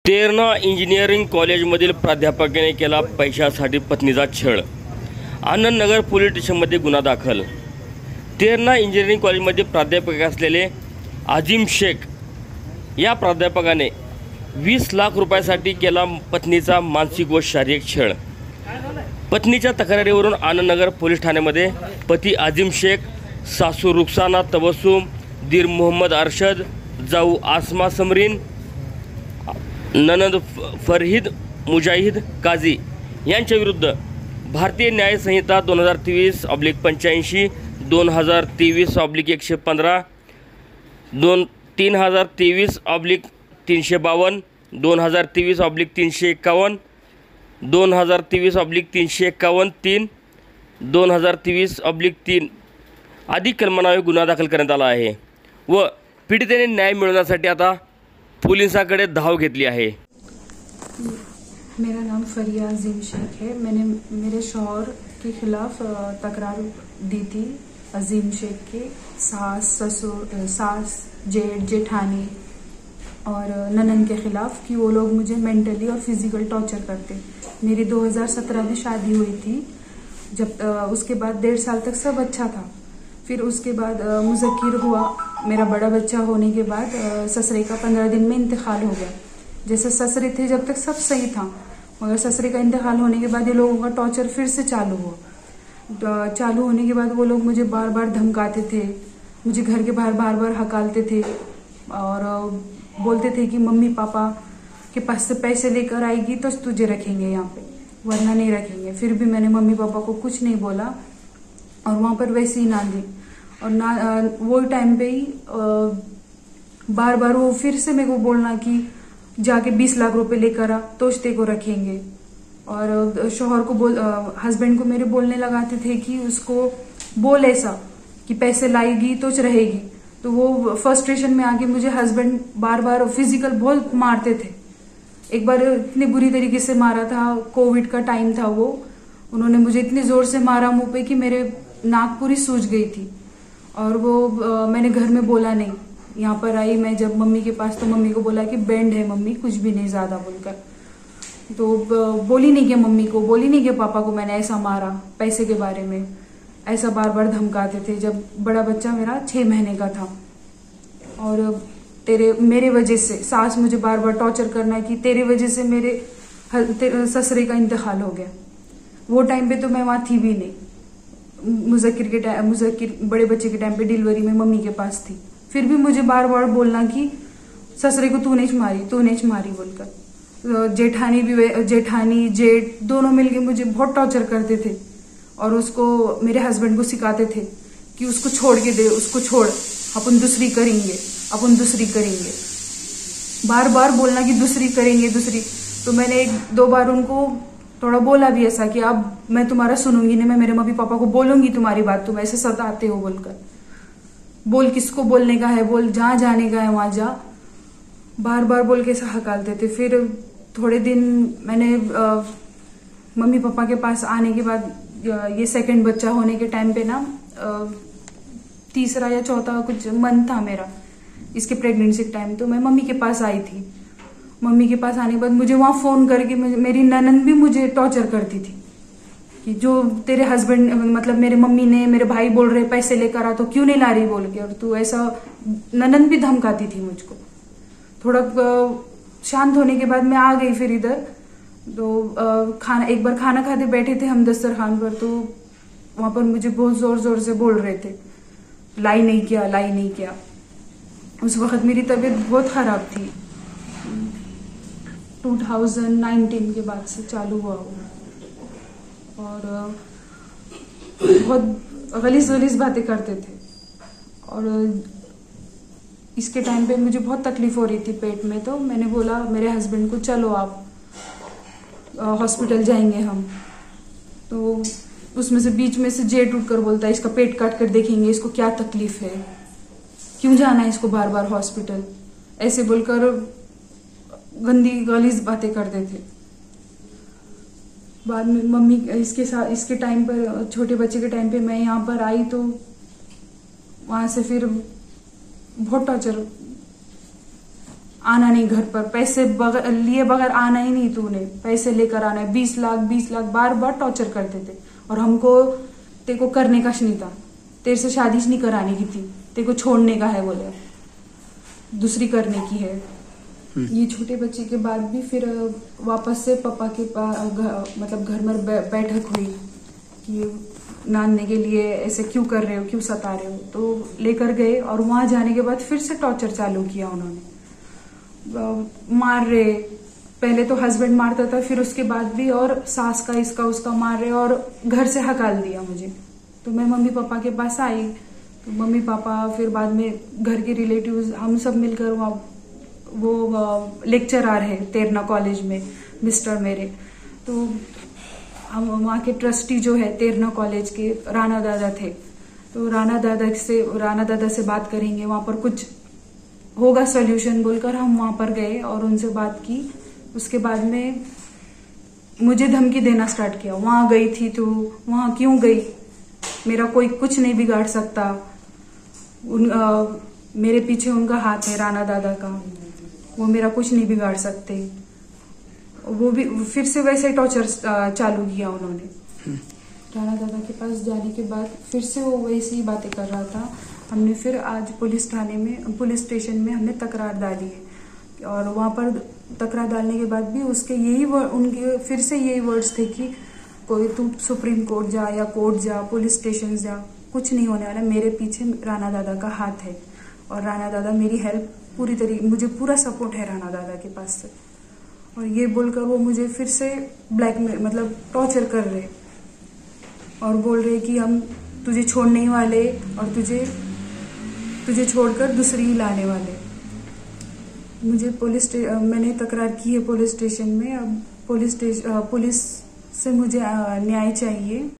Terna engineering कॉलेजमधील प्राध्यापकाने केला पैशासाठी पत्नीचा छळ. आनंदनगर पोलीस स्टेशनमध्ये गुन्हा दाखल. तेरणा इंजिनिअरिंग कॉलेजमध्ये प्राध्यापक असलेले आझिम शेख या प्राध्यापकाने 20 लाख रुपयासाठी केला पत्नीचा मानसिक व शारीरिक छळ. पत्नीच्या तक्रारीवरून आनंदनगर पोलीस ठाण्यामध्ये पती आझिम शेख, सासू रुखसाना तबस्सुम, दीर मोहम्मद अरशद, जाऊ आसमा समरीन, ननद फरहीद मुजाहिद काझी यांच्या विरुद्ध भारतीय न्याय संहिता 2023/85, 2023/115, 3023/352, 2023/351, 2023/351, 2023/3 आदी कलमांवर गुन्हा दाखल करण्यात आला आहे व पीडितेने न्याय मिळवण्यासाठी आता पोलिसांकडे धाव घेतली आहे. मेरा नाम फरिया अजीम शेख है. मैंने मेरे शौहर के खिलाफ तकरार दी थी. अजीम शेख के सास, ससुर, सास, जेठ, जेठानी और ननन के खिलाफ कि वो लोग मुझे मेंटली और फिजिकल टॉर्चर करते. मेरी 2017 में शादी हुई थी. जब उसके बाद 1.5 साल तक सब अच्छा था. फिर उसके बाद मुज़क्किर हुआ. मेरा बड़ा बच्चा होने के बाद ससुरे का 15 दिन में इंतकाल हो गया. जैसे ससुरे थे जब तक सब सही था, मगर ससुरे का इंतकाल होने के बाद ये लोगों का टॉर्चर फिर से चालू हुआ. चालू होने के बाद वो लोग मुझे बार बार धमकाते थे, मुझे घर के बाहर बार बार हकालते थे और बोलते थे कि मम्मी पापा के पास से पैसे लेकर आएगी तो तुझे रखेंगे यहाँ पे, वरना नहीं रखेंगे. फिर भी मैंने मम्मी पापा को कुछ नहीं बोला और वहाँ पर वैसे ही ना दी. और ना वो टाइम पे ही बार बार वो फिर से मेरे को बोलना कि जाके 20 लाख रुपए लेकर आ तो तेरे को रखेंगे. और शौहर को हस्बैंड को मेरे बोलने लगाते थे कि उसको बोल ऐसा कि पैसे लाएगी तो रहेगी. तो वो फ्रस्ट्रेशन में आके मुझे हस्बैंड बार बार फिजिकल बहुत मारते थे. एक बार इतनी बुरी तरीके से मारा था, कोविड का टाइम था वो. उन्होंने मुझे इतनी जोर से मारा मुंह पे कि मेरे नाक पूरी सूज गई थी. और वो मैंने घर में बोला नहीं. यहाँ पर आई मैं जब मम्मी के पास तो मम्मी को बोला कि बैंड है मम्मी, कुछ भी नहीं ज्यादा बोलकर. तो बोली नहीं कि मम्मी को, बोली नहीं कि पापा को मैंने ऐसा मारा पैसे के बारे में. ऐसा बार बार धमकाते थे. जब बड़ा बच्चा मेरा 6 महीने का था और मेरे वजह से सास मुझे बार बार टॉर्चर करना कि तेरे वजह से मेरे ससुरे का इंतकाल हो गया. वो टाइम पे तो मैं वहां थी भी नहीं. मुज़क्किर बड़े बच्चे के टाइम पे डिलीवरी में मम्मी के पास थी. फिर भी मुझे बार बार बोलना कि ससुरे को तूने मारी बोलकर. जेठानी जेठ दोनों मिलके मुझे बहुत टॉर्चर करते थे और उसको मेरे हस्बैंड को सिखाते थे कि उसको छोड़ के दे, उसको छोड़, अपन दूसरी करेंगे. बार बार बोलना कि दूसरी करेंगे. तो मैंने 1-2 बार उनको थोड़ा बोला भी ऐसा कि अब मैं तुम्हारा सुनूंगी नहीं, मैं मेरे मम्मी पापा को बोलूंगी तुम्हारी बात, तुम ऐसे सताते हो बोलकर. बोल किसको बोलने का है, बोल जहां जाने का है वहां जा. बार बार बोल के ऐसा हकालते थे. फिर थोड़े दिन मैंने मम्मी पापा के पास आने के बाद ये सेकंड बच्चा होने के टाइम पे ना 3रा या 4था कुछ मंथ था मेरा इसके प्रेगनेंसी के टाइम. तो मैं मम्मी के पास आई थी. मम्मी के पास आने के बाद मुझे वहां फोन करके मेरी ननन भी मुझे टॉर्चर करती थी कि जो तेरे हस्बैंड मतलब मेरे मम्मी ने, मेरे भाई बोल रहे पैसे लेकर आ तो क्यों नहीं ला रही बोल के. और तू ऐसा, ननन भी धमकाती थी मुझको. थोड़ा शांत होने के बाद मैं आ गई फिर इधर. तो एक बार खाना खाते बैठे थे हम दस्तरखान पर, तो वहां पर मुझे बहुत जोर जोर से बोल रहे थे लाई नहीं किया. उस वक्त मेरी तबीयत बहुत खराब थी. 2019 के बाद से चालू हुआ वो. और बहुत गलीज बातें करते थे. और इसके टाइम पे मुझे बहुत तकलीफ हो रही थी पेट में. तो मैंने बोला मेरे हस्बैंड को चलो आप हॉस्पिटल जाएंगे हम. तो उसमें से बीच में से जेठ उठकर बोलता है इसका पेट काट कर देखेंगे, इसको क्या तकलीफ है, क्यों जाना है इसको बार बार हॉस्पिटल. ऐसे बोलकर गंदी गलीज बातें करते थे. बाद में मम्मी इसके टाइम पर, छोटे बच्चे के टाइम पे मैं यहाँ पर आई तो वहां से फिर बहुत टॉर्चर आना नहीं घर पर, पैसे लिए बगैर आना ही नहीं, तूने पैसे लेकर आना है, 20 लाख 20 लाख, बार बार टॉर्चर करते थे। और हमको तेरे को करने का नहीं था, तेरे से शादी नहीं कराने की थी, तेरे को छोड़ने का है, बोले दूसरी करने की है। ये छोटे बच्चे के बाद भी फिर वापस से पापा के पास मतलब घर में बैठक हुई कि नानने के लिए ऐसे क्यों कर रहे हो, क्यों सता रहे हो, तो लेकर गए। और वहां जाने के बाद फिर से टॉर्चर चालू किया उन्होंने, मार रहे। पहले तो हस्बैंड मारता था, फिर उसके बाद भी और सास का इसका उसका मार रहे और घर से हकाल दिया मुझे। तो मैं मम्मी पापा के पास आई, तो मम्मी पापा फिर बाद में घर के रिलेटिव्स हम सब मिलकर वहाँ वो लेक्चरर है तेरना कॉलेज में मिस्टर मेरे, तो हम वहाँ के ट्रस्टी जो है तेरना कॉलेज के राणा दादा थे, तो राणा दादा से बात करेंगे, वहां पर कुछ होगा सोल्यूशन बोलकर हम वहां पर गए और उनसे बात की। उसके बाद में मुझे धमकी देना स्टार्ट किया, वहां गई थी तू, वहां क्यों गई, मेरा कोई कुछ नहीं बिगाड़ सकता। मेरे पीछे उनका हाथ है राणा दादा का, वो मेरा कुछ नहीं बिगाड़ सकते। वो भी फिर से वैसे टॉर्चर चालू किया उन्होंने। राणा दादा के पास जाने के बाद फिर से वो वैसी ही बातें कर रहा था। हमने फिर आज पुलिस स्टेशन में हमने तकरार डाली है और वहां पर तकरार डालने के बाद भी उसके उनके फिर से यही वर्ड्स थे कि कोई तू सुप्रीम कोर्ट जा या कोर्ट जा, पुलिस स्टेशन जा, कुछ नहीं होने वाला, मेरे पीछे राणा दादा का हाथ है और राणा दादा मेरी हेल्प पूरी तरीके, मुझे पूरा सपोर्ट है राणा दादा के पास से। और ये बोलकर वो मुझे फिर से ब्लैकमेल मतलब टॉर्चर कर रहे और बोल रहे कि हम तुझे छोड़ने ही वाले और तुझे छोड़कर दूसरी लाने वाले। मुझे मैंने तकरार की है पुलिस स्टेशन में। अब पुलिस से मुझे न्याय चाहिए।